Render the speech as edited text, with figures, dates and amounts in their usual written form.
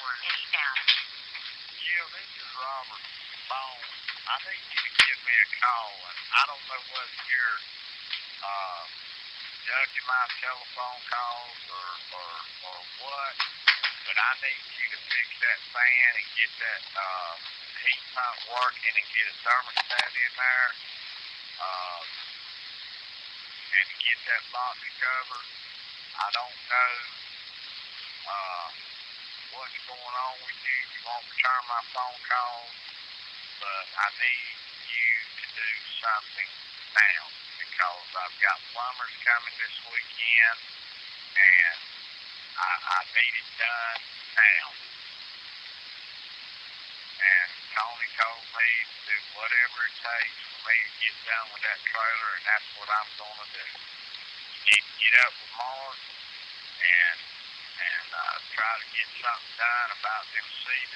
Yeah, this is Robert Bone. I need you to give me a call, and I don't know whether you're uh, judging my telephone calls or what, but I need you to fix that fan and get that heat pump working and get a thermostat in there, uh, and get that box covered. I don't know uh, what's going on with you. You won't return my phone calls, but I need you to do something now because I've got plumbers coming this weekend, and I need it done now. And Tony told me to do whatever it takes for me to get done with that trailer, and that's what I'm going to do. You need to get up with Mark and try to get something done about them seeds.